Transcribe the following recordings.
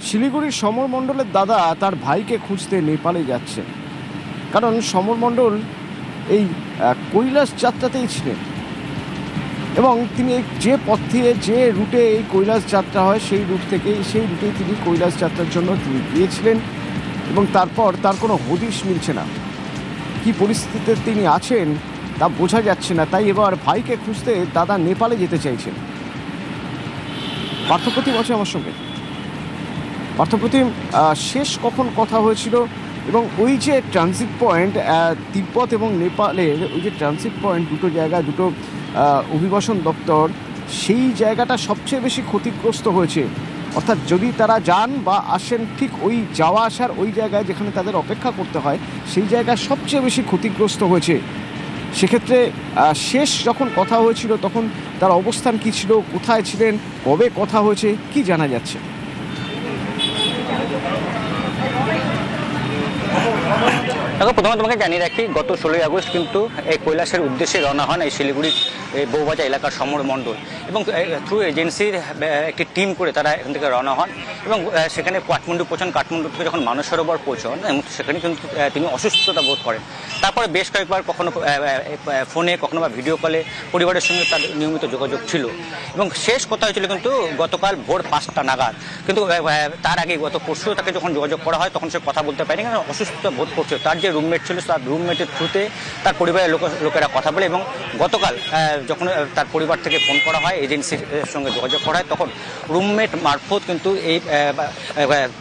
শিলিগুড়ির সমর মণ্ডলের দাদা তার ভাইকে খুঁজতে নেপালে যাচ্ছে, কারণ সমর মণ্ডল এই কৈলাস যাত্রাতেই ছিলেন এবং তিনি যে পথ দিয়ে যে রুটে এই কৈলাস যাত্রা হয় সেই রুটেই তিনি কৈলাস যাত্রার জন্য তিনি গিয়েছিলেন এবং তারপর তার কোনো হদিশ মিলছে না। কী পরিস্থিতিতে তিনি আছেন তা বোঝা যাচ্ছে না, তাই এবার ভাইকে খুঁজতে দাদা নেপালে যেতে চাইছেন। পার্থপ্রতিম আছে আমার সঙ্গে। পার্থপ্রতিম, শেষ কখন কথা হয়েছিল এবং ওই যে ট্রানজিট পয়েন্ট তিব্বত এবং নেপালের ওই যে ট্রানজিট পয়েন্ট, দুটো জায়গা, দুটো অভিবাসন দপ্তর, সেই জায়গাটা সবচেয়ে বেশি ক্ষতিগ্রস্ত হয়েছে। অর্থাৎ যদি তারা যান বা আসেন ঠিক ওই যাওয়া আসার ওই জায়গায় যেখানে তাদের অপেক্ষা করতে হয়, সেই জায়গায় সবচেয়ে বেশি ক্ষতিগ্রস্ত হয়েছে। সেক্ষেত্রে শেষ যখন কথা হয়েছিল তখন তার অবস্থান কী ছিল, কোথায় ছিলেন, কবে কথা হয়েছে, কি জানা যাচ্ছে? দেখো, প্রথমে তোমাকে জানিয়ে রাখি, গত 16ই আগস্ট কিন্তু এই কৈলাসের উদ্দেশ্যে রওনা হন এই শিলিগুড়ির বউবাজার এলাকার সমর মণ্ডল এবং থ্রু এজেন্সির একটি টিম করে তারা এখান থেকে রওনা হন এবং সেখানে কাঠমান্ডু পৌঁছান। কাঠমান্ডু থেকে যখন মানস সরোবর পৌঁছান এবং সেখানে কিন্তু তিনি অসুস্থতা বোধ করেন। তারপরে বেশ কয়েকবার কখনো ফোনে, কখনো বা ভিডিও কলে পরিবারের সঙ্গে তার নিয়মিত যোগাযোগ ছিল এবং শেষ কথা হয়েছিল কিন্তু গতকাল ভোর 5টা নাগাদ। কিন্তু তার আগে গত পরশু তাকে যখন যোগাযোগ করা হয় তখন সে কথা বলতে পারেনি, কারণ অসুস্থতা বোধ করছে। তার যে রুমমেট ছিল, তার রুমমেটের থ্রুতে তার পরিবারের লোকেরা কথা বলে এবং গতকাল যখন তার পরিবার থেকে ফোন করা হয়, এজেন্সির সঙ্গে যোগাযোগ করা হয়, তখন রুমমেট মারফত কিন্তু এই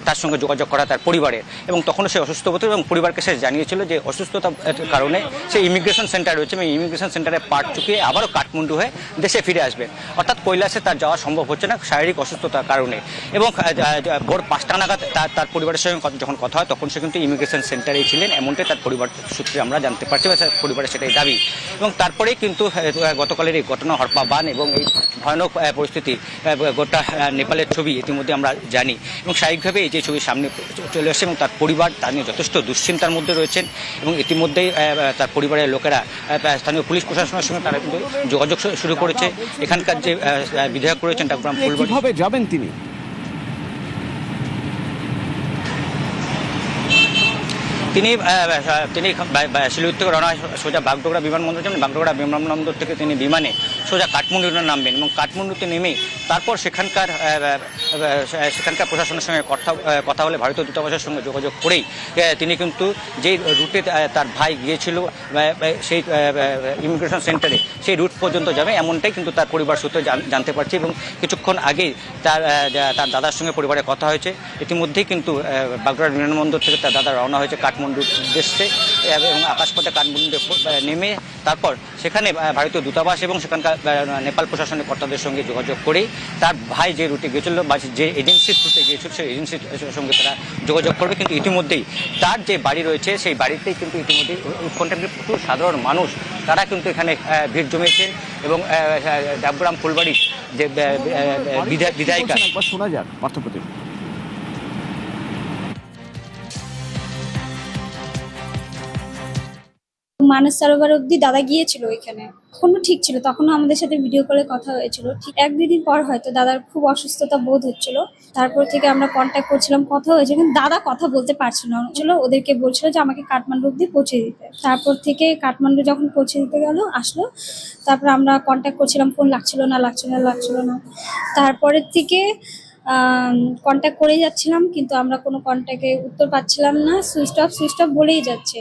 তার সঙ্গে যোগাযোগ করা তার পরিবারের, এবং তখনও সে অসুস্থ বোধ এবং পরিবারকে সে জানিয়েছিল যে অসুস্থতার কারণে সে ইমিগ্রেশন সেন্টার রয়েছে এবং ইমিগ্রেশন সেন্টারে পার্ট চুকিয়ে আবারও কাঠমান্ডু হয়ে দেশে ফিরে আসবে। অর্থাৎ কৈলাসে তার যাওয়া সম্ভব হচ্ছে না শারীরিক অসুস্থতার কারণে। এবং ভোর 5টা নাগাদ তার পরিবারের সঙ্গে যখন কথা হয় তখন সে কিন্তু ইমিগ্রেশন সেন্টারেই ছিলেন, এমনটাই তার পরিবার সূত্রে আমরা জানতে পারছি বা পরিবারের সেটাই দাবি। এবং তারপরেই কিন্তু গতকালের এই ঘটনা, হরপা বান এবং এই ভয়ানক পরিস্থিতি, গোটা নেপালের ছবি ইতিমধ্যে আমরা জানি এবং স্বাভাবিকভাবে এই যে ছবি সামনে চলে আসছে এবং তার পরিবার তা নিয়ে যথেষ্ট দুশ্চিন্তার মধ্যে রয়েছেন এবং ইতিমধ্যেই তার পরিবারের লোকেরা স্থানীয় পুলিশ প্রশাসনের সঙ্গে তারা কিন্তু যোগাযোগ শুরু করেছে। এখানকার যে বিধায়ক রয়েছেন ডাকগ্রাম ফুলবাড়ি, কিভাবে যাবেন তিনি? তিনি শিলিগুড়ি থেকে রওনা সোজা বাগডোগরা বিমানবন্দর যাবেন। বাগডোগরা বিমানবন্দর থেকে তিনি বিমানে সোজা কাঠমান্ডুতে নামবেন এবং কাঠমান্ডুতে নেমে তারপর সেখানকার প্রশাসনের সঙ্গে কথা হলে ভারতীয় দূতাবাসের সঙ্গে যোগাযোগ করেই তিনি কিন্তু যেই রুটে তার ভাই গিয়েছিল সেই ইমিগ্রেশন সেন্টারে, সেই রুট পর্যন্ত যাবে, এমনটাই কিন্তু তার পরিবার সূত্রে জানতে পারছি। এবং কিছুক্ষণ আগেই তার দাদার সঙ্গে পরিবারের কথা হয়েছে। ইতিমধ্যেই কিন্তু বাগডোগরা বিমানবন্দর থেকে তার দাদা রওনা হয়েছে কাঠমান্ডুর উদ্দেশ্যে এবং আকাশপথে কাঠমান্ডুতে নেমে তারপর সেখানে ভারতীয় দূতাবাস এবং সেখানকার নেপাল প্রশাসনের কর্তাদের সঙ্গে যোগাযোগ করেই তার ভাই যে রুটে গিয়েছিল বা যে এজেন্সির থ্রুতে গিয়েছিল সেই এজেন্সির সঙ্গে তারা যোগাযোগ করবে। কিন্তু ইতিমধ্যেই তার যে বাড়ি রয়েছে সেই বাড়িতেই কিন্তু ইতিমধ্যেই উৎকণ্ঠায় প্রচুর সাধারণ মানুষ তারা কিন্তু এখানে ভিড় জমিয়েছেন এবং ডাকগ্রাম ফুলবাড়ির যে বিধায়িকা শোনা যাক পার্থপ্রতিম। মানস সরোবর অব্দি দাদা গিয়েছিল, ওইখানে তখনও ঠিক ছিল, তখনও আমাদের সাথে ভিডিও কলে কথা হয়েছিল। ঠিক 1-2 দিন পর হয়তো দাদার খুব অসুস্থতা বোধ হচ্ছিল, তারপর থেকে আমরা কন্ট্যাক্ট করছিলাম, কথা হয়েছে, কিন্তু দাদা কথা বলতে পারছিল না। ওদেরকে বলছিল যে আমাকে কাঠমান্ডু অব্দি পৌঁছে দিতে। তারপর থেকে কাঠমান্ডু যখন পৌঁছে দিতে আসলো, তারপর আমরা কন্ট্যাক্ট করছিলাম, ফোন লাগছিল না। তারপরের থেকে কন্ট্যাক্ট করেই যাচ্ছিলাম, কিন্তু আমরা কোনো কন্ট্যাক্টে উত্তর পাচ্ছিলাম না, সুইচ অফ বলেই যাচ্ছে।